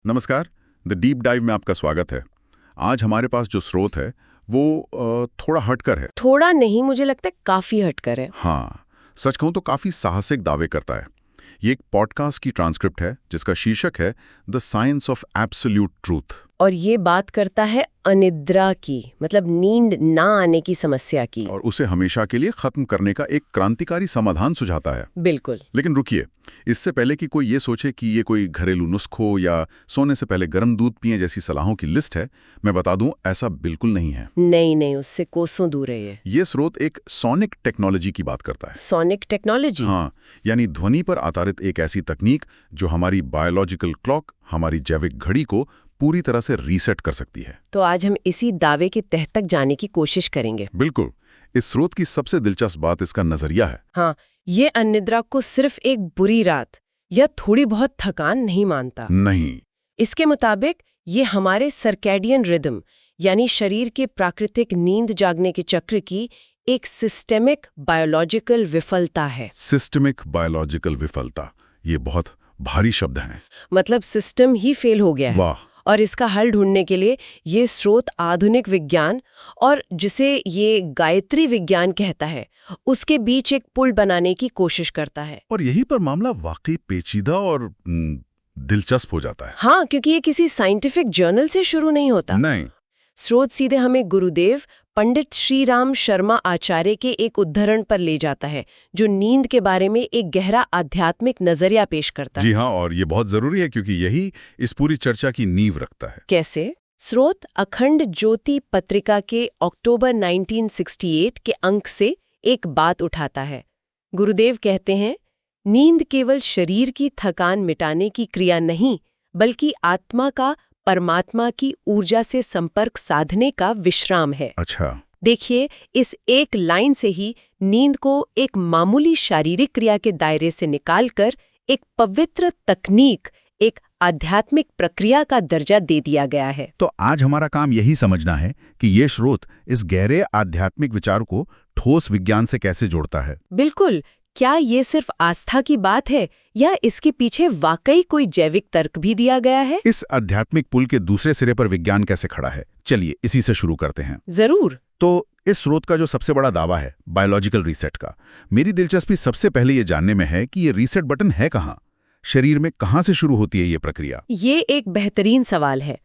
नमस्कार। The deep dive में आपका स्वागत है। आज हमारे पास जो स्रोत है वो थोड़ा हटकर है। थोड़ा नहीं, मुझे लगता है काफी हटकर है। हाँ, सच कहूं तो काफी साहसिक दावे करता है। ये एक पॉडकास्ट की ट्रांसक्रिप्ट है जिसका शीर्षक है the science of absolute truth. और ये बात करता है अनिद्रा की, मतलब नींद ना आने की समस्या की। और उसे हमेशा के लिए खत्म करने का एक क्रांतिकारी समाधान सुझाता है। बिल्कुल। लेकिन रुकिए, इससे पहले कि कोई ये सोचे कि ये कोई घरेलू नुस्खों या सोने से पहले गर्म दूध पिए जैसी सलाहों की लिस्ट है, मैं बता दूं ऐसा बिल्कुल नहीं है। नहीं नहीं, उससे कोसों दूर है ये। ये स्रोत एक सोनिक टेक्नोलॉजी की बात करता है। Sonic technology? हाँ, यानी ध्वनि पर आधारित एक ऐसी तकनीक जो हमारी बायोलॉजिकल क्लॉक, हमारी जैविक घड़ी को पूरी तरह से रीसेट कर सकती है। तो आज हम इसी दावे की तह तक जाने की कोशिश करेंगे। बिल्कुल। इस स्रोत की सबसे दिलचस्प बात इसका नजरिया है। हाँ, ये अनिद्रा को सिर्फ एक बुरी रात या थोड़ी बहुत थकान नहीं मानता। नहीं। इसके मुताबिक ये हमारे सर्कैडियन रिदम यानी शरीर के प्राकृतिक नींद जागने के चक्र की एक सिस्टेमिक बायोलॉजिकल विफलता है। सिस्टमिक बायोलॉजिकल विफलता, ये बहुत भारी शब्द हैं। मतलब सिस्टम ही फेल हो गया है। वाह। और इसका हल ढूंढने के लिए ये स्रोत आधुनिक विज्ञान और जिसे ये गायत्री विज्ञान कहता है उसके बीच एक पुल बनाने की कोशिश करता है। और यहीं पर मामला वाकई पेचीदा और दिलचस्प हो जाता है। हाँ, क्योंकि ये किसी साइंटिफिक जर्नल से शुरू नहीं होता। नहीं। स्रोत सीधे हमें गुरुदेव पंडित श्रीराम शर्मा आचार्य के एक उद्धरण पर ले जाता है जो नींद के बारे में एक गहरा आध्यात्मिक नजरिया पेश करता है। जी हाँ, और ये बहुत जरूरी है क्योंकि यही इस पूरी चर्चा की नींव रखता है। कैसे? स्रोत अखंड ज्योति पत्रिका के अक्टूबर 1968 के अंक से एक बात उठाता है। गुरुदेव कहते हैं, नींद केवल शरीर की थकान मिटाने की क्रिया नहीं, बल्कि आत्मा का परमात्मा की ऊर्जा से संपर्क साधने का विश्राम है। अच्छा। देखिए, इस एक लाइन से ही नींद को एक मामूली शारीरिक क्रिया के दायरे से निकालकर एक पवित्र तकनीक, एक आध्यात्मिक प्रक्रिया का दर्जा दे दिया गया है। तो आज हमारा काम यही समझना है कि ये स्रोत इस गहरे आध्यात्मिक विचार को ठोस विज्ञान से कैसे जोड़ता है। बिल्कुल। क्या ये सिर्फ आस्था की बात है या इसके पीछे वाकई कोई जैविक तर्क भी दिया गया है? इस आध्यात्मिक पुल के दूसरे सिरे पर विज्ञान कैसे खड़ा है, चलिए इसी से शुरू करते हैं। जरूर। तो इस स्रोत का जो सबसे बड़ा दावा है बायोलॉजिकल रीसेट का, मेरी दिलचस्पी सबसे पहले ये जानने में है कि ये रीसेट बटन है कहाँ, शरीर में कहाँ से शुरू होती है ये प्रक्रिया। ये एक बेहतरीन सवाल है।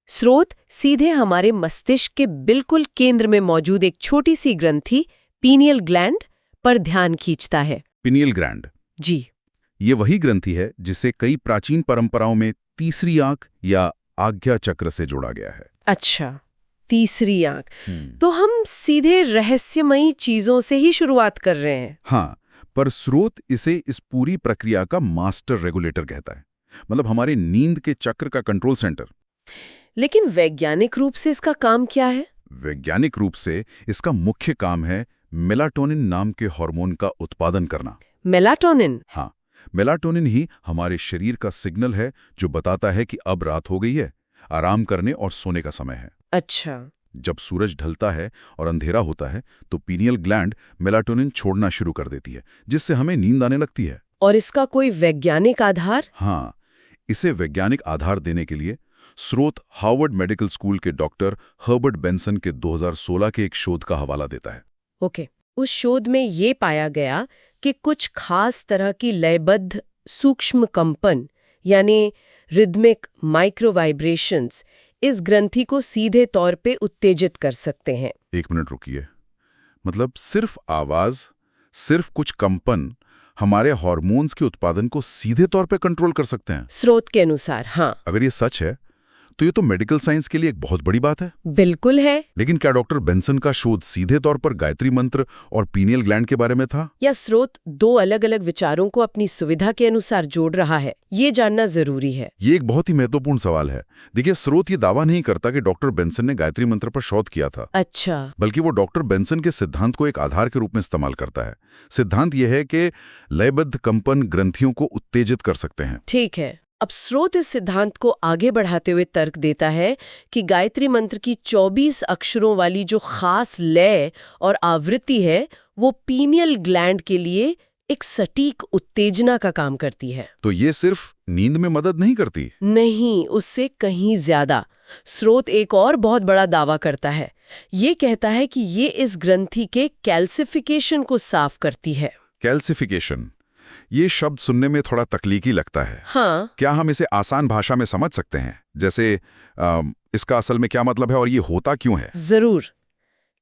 स्रोत सीधे हमारे मस्तिष्क के बिल्कुल केंद्र में मौजूद एक छोटी सी ग्रंथि पीनियल ग्लैंड पर ध्यान खींचता है। Pineal gland? जी। ये वही ग्रंथि है जिसे कई प्राचीन परंपराओं में तीसरी आंख या आज्ञा चक्र से जोड़ा गया है। अच्छा, तीसरी आंख। तो हम सीधे रहस्यमयी चीजों से ही शुरुआत कर रहे हैं। हाँ, पर स्रोत इसे इस पूरी प्रक्रिया का मास्टर रेगुलेटर कहता है, मतलब हमारे नींद के चक्र का कंट्रोल सेंटर। लेकिन वैज्ञानिक रूप से इसका काम क्या है? वैज्ञानिक रूप से इसका मुख्य काम है मेलाटोनिन नाम के हार्मोन का उत्पादन करना। मेलाटोनिन? हाँ, मेलाटोनिन ही हमारे शरीर का सिग्नल है जो बताता है कि अब रात हो गई है, आराम करने और सोने का समय है। अच्छा। जब सूरज ढलता है और अंधेरा होता है तो पीनियल ग्लैंड मेलाटोनिन छोड़ना शुरू कर देती है, जिससे हमें नींद आने लगती है। और इसका कोई वैज्ञानिक आधार? हाँ, इसे वैज्ञानिक आधार देने के लिए स्रोत हार्वर्ड मेडिकल स्कूल के डॉक्टर हर्बर्ट बेंसन के 2016 के एक शोध का हवाला देता है। ओके। उस शोध में ये पाया गया कि कुछ खास तरह की लयबद्ध सूक्ष्म कंपन यानी रिदमिक माइक्रो वाइब्रेशंस इस ग्रंथि को सीधे तौर पे उत्तेजित कर सकते हैं। एक मिनट रुकिए, मतलब सिर्फ आवाज, सिर्फ कुछ कंपन हमारे हार्मोन्स के उत्पादन को सीधे तौर पे कंट्रोल कर सकते हैं? स्रोत के अनुसार हाँ। अगर ये सच है तो ये तो मेडिकल साइंस के लिए एक बहुत बड़ी बात है। बिल्कुल है। लेकिन क्या डॉक्टर बेंसन का शोध सीधे तौर पर गायत्री मंत्र और पीनियल ग्लैंड के बारे में था, या स्रोत दो अलग-अलग विचारों को अपनी सुविधा के अनुसार जोड़ रहा है? ये जानना जरूरी है। ये एक बहुत ही महत्वपूर्ण सवाल है। देखिए, स्रोत ये दावा नहीं करता कि डॉक्टर बेंसन ने गायत्री मंत्र पर शोध किया था। अच्छा। बल्कि वो डॉक्टर बेंसन के सिद्धांत को एक आधार के रूप में इस्तेमाल करता है। सिद्धांत यह है कि लयबद्ध कंपन ग्रंथियों को उत्तेजित कर सकते हैं। ठीक है। अब स्रोत इस सिद्धांत को आगे बढ़ाते हुए तर्क देता है कि गायत्री मंत्र की 24 अक्षरों वाली जो खास लय और आवृत्ति है वो पीनियल ग्लैंड के लिए एक सटीक उत्तेजना का काम करती है। तो ये सिर्फ नींद में मदद नहीं करती? नहीं, उससे कहीं ज्यादा। स्रोत एक और बहुत बड़ा दावा करता है। ये कहता है कि ये इस ग्रंथि के कैल्सिफिकेशन को साफ करती है। कैल्सिफिकेशन, ये शब्द सुनने में थोड़ा तकलीकी लगता है। हाँ, क्या हम इसे आसान भाषा में समझ सकते हैं? जैसे इसका असल में क्या मतलब है और ये होता क्यों है? जरूर।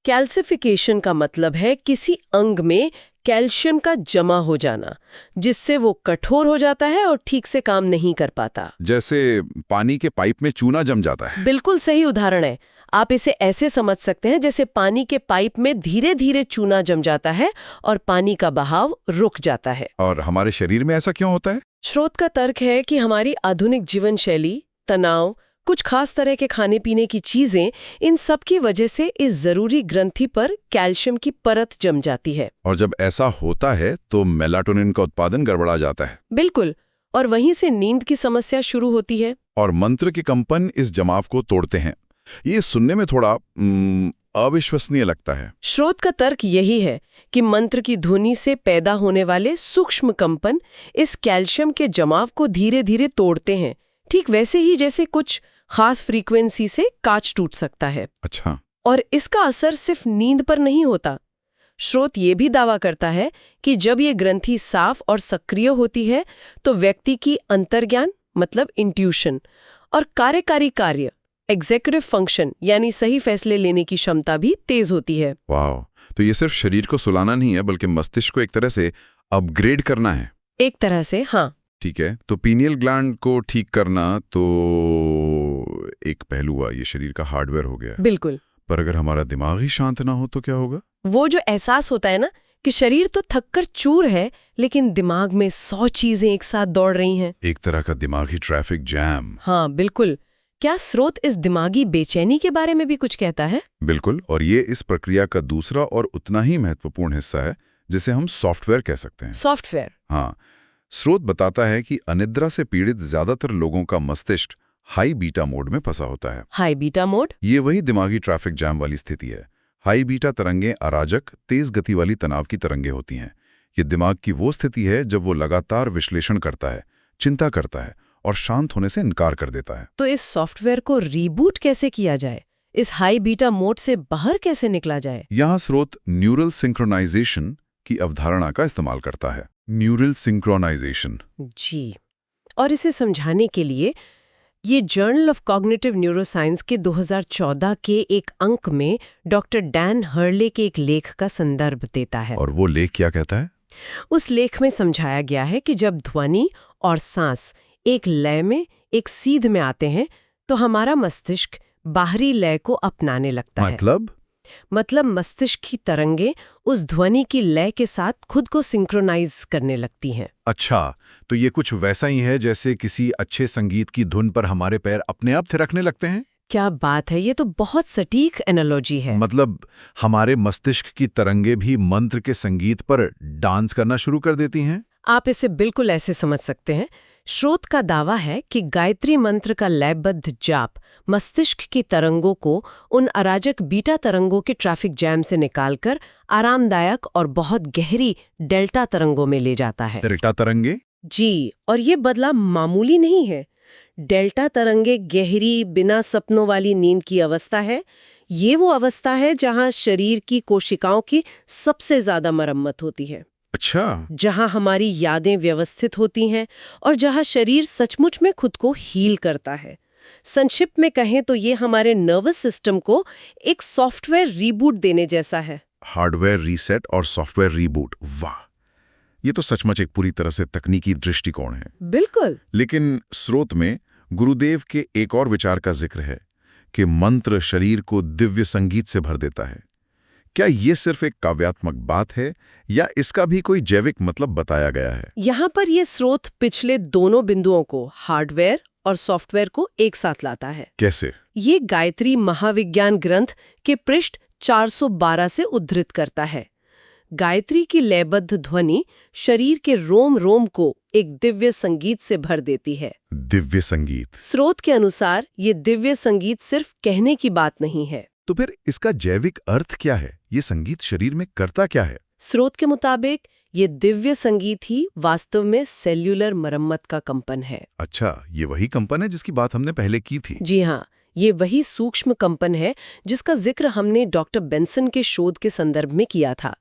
कैल्सिफिकेशन का मतलब है किसी अंग में कैल्शियम का जमा हो जाना, जिससे वो कठोर हो जाता है और ठीक से काम नहीं कर पाता। जैसे पानी के पाइप में चूना जम जाता है। बिल्कुल सही उदाहरण है। आप इसे ऐसे समझ सकते हैं जैसे पानी के पाइप में धीरे धीरे चूना जम जाता है और पानी का बहाव रुक जाता है। और हमारे शरीर में ऐसा क्यों होता है? स्रोत का तर्क है कि हमारी आधुनिक जीवन शैली, तनाव, कुछ खास तरह के खाने पीने की चीजें, इन सब की वजह से इस जरूरी ग्रंथि पर कैल्शियम की परत जम जाती है। और जब ऐसा होता है तो मेलाटोनिन का उत्पादन गड़बड़ा जाता है। बिल्कुल, और वहीं से नींद की समस्या शुरू होती है। और मंत्र के कंपन इस जमाव को तोड़ते हैं। ये सुनने में थोड़ा अविश्वसनीय लगता है। स्रोत का तर्क यही है कि मंत्र की ध्वनि से पैदा होने वाले सूक्ष्म कंपन इस कैल्शियम के जमाव को धीरे धीरे तोड़ते हैं, ठीक वैसे ही जैसे कुछ खास फ्रीक्वेंसी से कांच टूट सकता है। अच्छा। और इसका असर सिर्फ नींद पर नहीं होता। स्रोत ये भी दावा करता है कि जब ये ग्रंथि साफ और सक्रिय होती है तो व्यक्ति की अंतर्ज्ञान मतलब इंट्यूशन और कार्यकारी कार्य एग्जीक्यूटिव फंक्शन यानी सही फैसले लेने की क्षमता भी तेज होती है। वाह, तो ये सिर्फ शरीर को सुलाना नहीं है बल्कि मस्तिष्क को एक तरह से अपग्रेड करना है। एक तरह से, हाँ। ठीक है, तो पीनियल ग्लैंड को ठीक करना तो एक पहलू हुआ, ये शरीर का हार्डवेयर हो गया। बिल्कुल। पर अगर हमारा दिमाग ही शांत ना हो तो क्या होगा? वो जो एहसास होता है ना कि शरीर तो थककर चूर है लेकिन दिमाग में 100 चीजें एक साथ दौड़ रही हैं। एक तरह का दिमागी ट्रैफिक जैम। हाँ बिल्कुल। क्या स्रोत इस दिमागी बेचैनी के बारे में भी कुछ कहता है? बिल्कुल, और ये इस प्रक्रिया का दूसरा और उतना ही महत्वपूर्ण हिस्सा है जिसे हम सॉफ्टवेयर कह सकते हैं। सॉफ्टवेयर? हाँ, स्रोत बताता है कि अनिद्रा से पीड़ित ज्यादातर लोगों का मस्तिष्क हाई बीटा मोड में फंसा होता है। High beta mode? ये वही दिमागी ट्रैफिक जैम वाली स्थिति है। हाई बीटा तरंगें अराजक, तेज गति वाली तनाव की तरंगें होती हैं। ये दिमाग की वो स्थिति है जब वो लगातार विश्लेषण करता है, चिंता करता है और शांत होने से इनकार कर देता है। तो इस सॉफ्टवेयर को रीबूट कैसे किया जाए? इस हाई बीटा मोड से बाहर कैसे निकला जाए? यहाँ स्रोत न्यूरल सिंक्रोनाइजेशन की अवधारणा का इस्तेमाल करता है। Neural synchronisation. जी, और इसे समझाने के लिए ये जर्नल ऑफ कॉग्निटिव न्यूरोसाइंस के 2014 के एक अंक में डॉक्टर डैन हर्ले के एक लेख का संदर्भ देता है। और वो लेख क्या कहता है? उस लेख में समझाया गया है कि जब ध्वनि और सांस एक लय में, एक सीध में आते हैं तो हमारा मस्तिष्क बाहरी लय को अपनाने लगता है। मतलब मस्तिष्क की तरंगें उस ध्वनि की लय के साथ खुद को सिंक्रोनाइज करने लगती हैं। अच्छा, तो ये कुछ वैसा ही है जैसे किसी अच्छे संगीत की धुन पर हमारे पैर अपने आप थिरकने लगते हैं? क्या बात है, ये तो बहुत सटीक एनालॉजी है। मतलब हमारे मस्तिष्क की तरंगें भी मंत्र के संगीत पर डांस करना शुरू कर देती हैं? आप इसे बिल्कुल ऐसे समझ सकते हैं। स्रोत का दावा है कि गायत्री मंत्र का लयबद्ध जाप मस्तिष्क की तरंगों को उन अराजक बीटा तरंगों के ट्रैफिक जैम से निकालकर आरामदायक और बहुत गहरी डेल्टा तरंगों में ले जाता है। डेल्टा तरंगे? जी, और ये बदलाव मामूली नहीं है। डेल्टा तरंगे गहरी, बिना सपनों वाली नींद की अवस्था है। ये वो अवस्था है जहां शरीर की कोशिकाओं की सबसे ज्यादा मरम्मत होती है। अच्छा। जहां हमारी यादें व्यवस्थित होती हैं और जहां शरीर सचमुच में खुद को हील करता है। संक्षिप्त में कहें तो ये हमारे नर्वस सिस्टम को एक सॉफ्टवेयर रीबूट देने जैसा है। हार्डवेयर रीसेट और सॉफ्टवेयर रीबूट, वाह! ये तो सचमुच एक पूरी तरह से तकनीकी दृष्टिकोण है। बिल्कुल। लेकिन स्रोत में गुरुदेव के एक और विचार का जिक्र है कि मंत्र शरीर को दिव्य संगीत से भर देता है। क्या ये सिर्फ एक काव्यात्मक बात है या इसका भी कोई जैविक मतलब बताया गया है? यहाँ पर ये स्रोत पिछले दोनों बिंदुओं को, हार्डवेयर और सॉफ्टवेयर को एक साथ लाता है। कैसे? ये गायत्री महाविज्ञान ग्रंथ के पृष्ठ 412 से उद्धृत करता है। गायत्री की लयबद्ध ध्वनि शरीर के रोम रोम को एक दिव्य संगीत से भर देती है। दिव्य संगीत? स्रोत के अनुसार ये दिव्य संगीत सिर्फ कहने की बात नहीं है। तो फिर इसका जैविक अर्थ क्या है? ये संगीत शरीर में करता क्या है? स्रोत के मुताबिक ये दिव्य संगीत ही वास्तव में सेल्यूलर मरम्मत का कंपन है। अच्छा, ये वही कंपन है जिसकी बात हमने पहले की थी। जी हाँ, ये वही सूक्ष्म कंपन है जिसका जिक्र हमने डॉक्टर बेंसन के शोध के संदर्भ में किया था।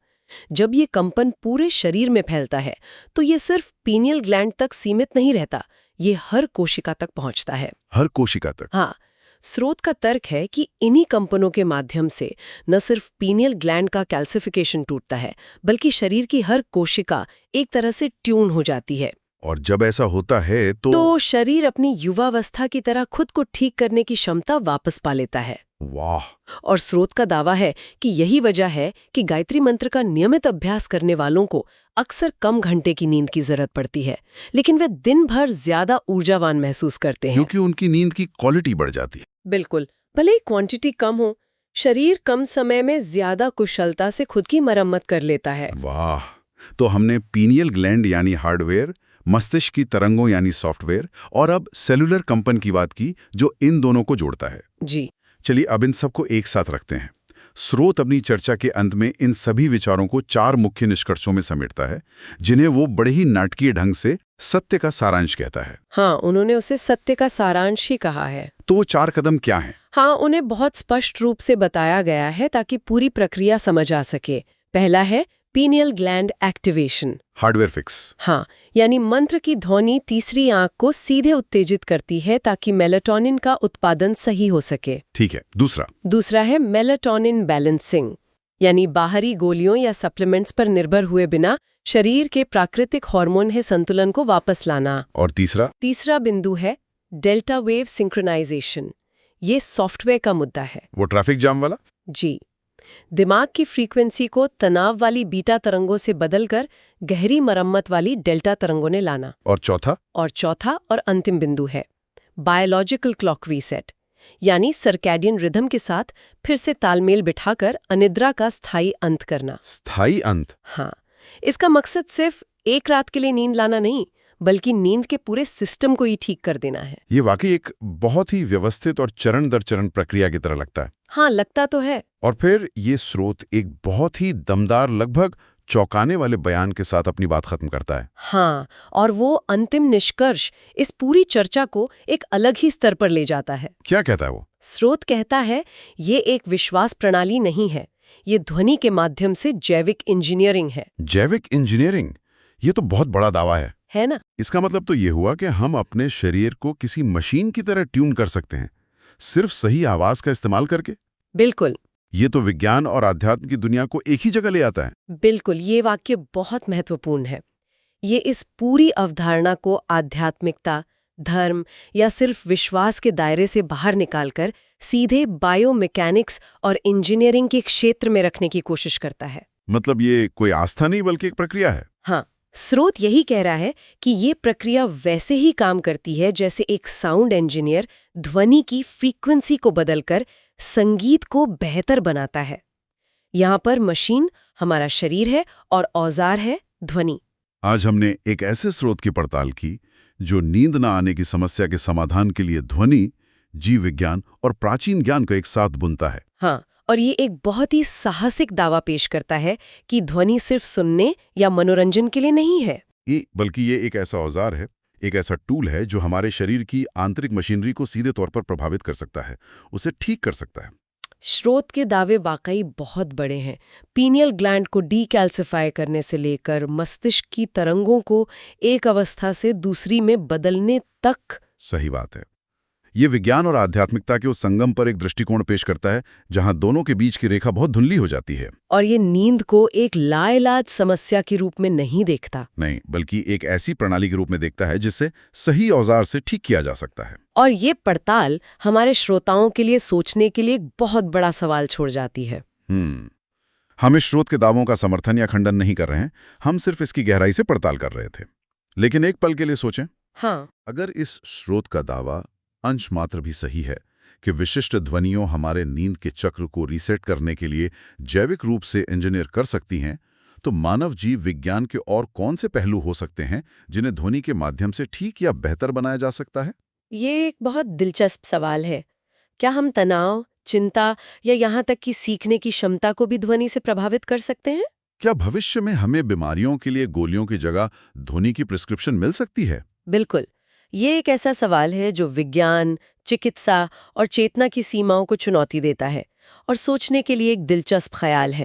जब ये कंपन पूरे शरीर में फैलता है तो ये सिर्फ पीनियल ग्लैंड तक सीमित नहीं रहता, ये हर कोशिका तक पहुंचता है। हर कोशिका तक? हाँ, स्रोत का तर्क है कि इन्हीं कंपनों के माध्यम से न सिर्फ पीनियल ग्लैंड का कैल्सिफिकेशन टूटता है, बल्कि शरीर की हर कोशिका एक तरह से ट्यून हो जाती है। और जब ऐसा होता है तो शरीर अपनी युवावस्था की तरह खुद को ठीक करने की क्षमता वापस पा लेता है। वाह! और स्रोत का दावा है कि यही वजह है कि गायत्री मंत्र का नियमित अभ्यास करने वालों को अक्सर कम घंटे की नींद की जरूरत पड़ती है, लेकिन वे दिन भर ज्यादा ऊर्जावान महसूस करते हैं। क्योंकि उनकी नींद की क्वालिटी बढ़ जाती है। बिल्कुल, भले ही क्वांटिटी कम हो, शरीर कम समय में ज्यादा कुशलता से खुद की मरम्मत कर लेता है। वाह! तो हमने पीनियल ग्लैंड यानी हार्डवेयर, मस्तिष्क की तरंगों यानी सॉफ्टवेयर और अब सेलुलर कंपन की बात की जो इन दोनों को जोड़ता है। जी, चलिए अब इन सबको एक साथ रखते हैं। स्रोत अपनी चर्चा के अंत में इन सभी विचारों को 4 मुख्य निष्कर्षों में समेटता है, जिन्हें वो बड़े ही नाटकीय ढंग से सत्य का सारांश कहता है। हाँ, उन्होंने उसे सत्य का सारांश ही कहा है। तो वो 4 कदम क्या हैं? हाँ, उन्हें बहुत स्पष्ट रूप से बताया गया है ताकि पूरी प्रक्रिया समझ आ सके। पहला है pineal gland activation. Hardware fix. हाँ, यानी मंत्र की ध्वनि तीसरी आंख को सीधे उत्तेजित करती है ताकि मेलाटोनिन का उत्पादन सही हो सके। ठीक है। दूसरा है मेलाटोनिन बैलेंसिंग, यानी बाहरी गोलियों या सप्लीमेंट्स पर निर्भर हुए बिना शरीर के प्राकृतिक हार्मोन है संतुलन को वापस लाना। और तीसरा बिंदु है डेल्टा वेव सिंक्रोनाइजेशन। ये सॉफ्टवेयर का मुद्दा है। वो ट्रैफिक जाम वाला? जी, दिमाग की फ्रीक्वेंसी को तनाव वाली बीटा तरंगों से बदलकर गहरी मरम्मत वाली डेल्टा तरंगों ने लाना। और चौथा और अंतिम बिंदु है बायोलॉजिकल क्लॉक रीसेट, यानी सर्कैडियन रिदम के साथ फिर से तालमेल बिठाकर अनिद्रा का स्थायी अंत करना। स्थायी अंत? हाँ, इसका मकसद सिर्फ एक रात के लिए नींद लाना नहीं, बल्कि नींद के पूरे सिस्टम को ही ठीक कर देना है। ये वाकई एक बहुत ही व्यवस्थित और चरण दर चरण प्रक्रिया की तरह लगता है। हाँ, लगता तो है। और फिर ये स्रोत एक बहुत ही दमदार, लगभग चौंकाने वाले बयान के साथ अपनी बात खत्म करता है। हाँ, और वो अंतिम निष्कर्ष इस पूरी चर्चा को एक अलग ही स्तर पर ले जाता है। क्या कहता है वो? स्रोत कहता है, ये एक विश्वास प्रणाली नहीं है, ये ध्वनि के माध्यम से जैविक इंजीनियरिंग है। जैविक इंजीनियरिंग? ये तो बहुत बड़ा दावा है ना? इसका मतलब तो ये हुआ कि हम अपने शरीर को किसी मशीन की तरह ट्यून कर सकते हैं, सिर्फ सही आवाज का इस्तेमाल करके। बिल्कुल। ये तो विज्ञान और आध्यात्म की दुनिया को एक ही जगह ले आता है। बिल्कुल, ये वाक्य बहुत महत्वपूर्ण है। ये इस पूरी अवधारणा को आध्यात्मिकता, धर्म या सिर्फ विश्वास के दायरे से बाहर निकालकर सीधे बायोमैकेनिक्स और इंजीनियरिंग के क्षेत्र में रखने की कोशिश करता है। मतलब ये कोई आस्था नहीं बल्कि एक प्रक्रिया है। हाँ, स्रोत यही कह रहा है कि ये प्रक्रिया वैसे ही काम करती है जैसे एक साउंड इंजीनियर ध्वनि की फ्रीक्वेंसी को बदलकर संगीत को बेहतर बनाता है। यहाँ पर मशीन हमारा शरीर है और औजार है ध्वनि। आज हमने एक ऐसे स्रोत की पड़ताल की जो नींद न आने की समस्या के समाधान के लिए ध्वनि, जीव विज्ञान और प्राचीन ज्ञान को एक साथ बुनता है। हाँ, और ये एक बहुत ही साहसिक दावा पेश करता है कि ध्वनि सिर्फ सुनने या मनोरंजन के लिए नहीं है, बल्कि ये एक ऐसा औजार है, एक ऐसा टूल है जो हमारे शरीर की आंतरिक मशीनरी को सीधे तौर पर प्रभावित कर सकता है, उसे ठीक कर सकता है। स्रोत के दावे वाकई बहुत बड़े हैं। पीनियल ग्लैंड को डीकैल्सिफाई करने से लेकर मस्तिष्क की तरंगों को एक अवस्था से दूसरी में बदलने तक। सही बात है। ये विज्ञान और आध्यात्मिकता के उस संगम पर एक दृष्टिकोण पेश करता है जहां दोनों के बीच की रेखा बहुत धुंधली हो जाती है। और ये नींद को एक लाइलाज समस्या के रूप में नहीं देखता, नहीं, बल्कि एक ऐसी प्रणाली के रूप में देखता है जिससे सही औजार से ठीक किया जा सकता है। और ये पड़ताल हमारे श्रोताओं के लिए सोचने के लिए एक बहुत बड़ा सवाल छोड़ जाती है। हम इस स्रोत के दावों का समर्थन या खंडन नहीं कर रहे हैं, हम सिर्फ इसकी गहराई से पड़ताल कर रहे थे। लेकिन एक पल के लिए सोचें, हाँ, अगर इस स्रोत का दावा अंश मात्र भी सही है कि विशिष्ट ध्वनियों हमारे नींद के चक्र को रीसेट करने के लिए जैविक रूप से इंजीनियर कर सकती हैं, तो मानव जीव विज्ञान के और कौन से पहलू हो सकते हैं जिन्हें ध्वनि के माध्यम से ठीक या बेहतर बनाया जा सकता है? ये एक बहुत दिलचस्प सवाल है। क्या हम तनाव, चिंता या यहाँ तक कि सीखने की क्षमता को भी ध्वनि से प्रभावित कर सकते हैं? क्या भविष्य में हमें बीमारियों के लिए गोलियों की जगह ध्वनि की प्रिस्क्रिप्शन मिल सकती है? बिल्कुल। ये एक ऐसा सवाल है जो विज्ञान, चिकित्सा और चेतना की सीमाओं को चुनौती देता है और सोचने के लिए एक दिलचस्प ख्याल है।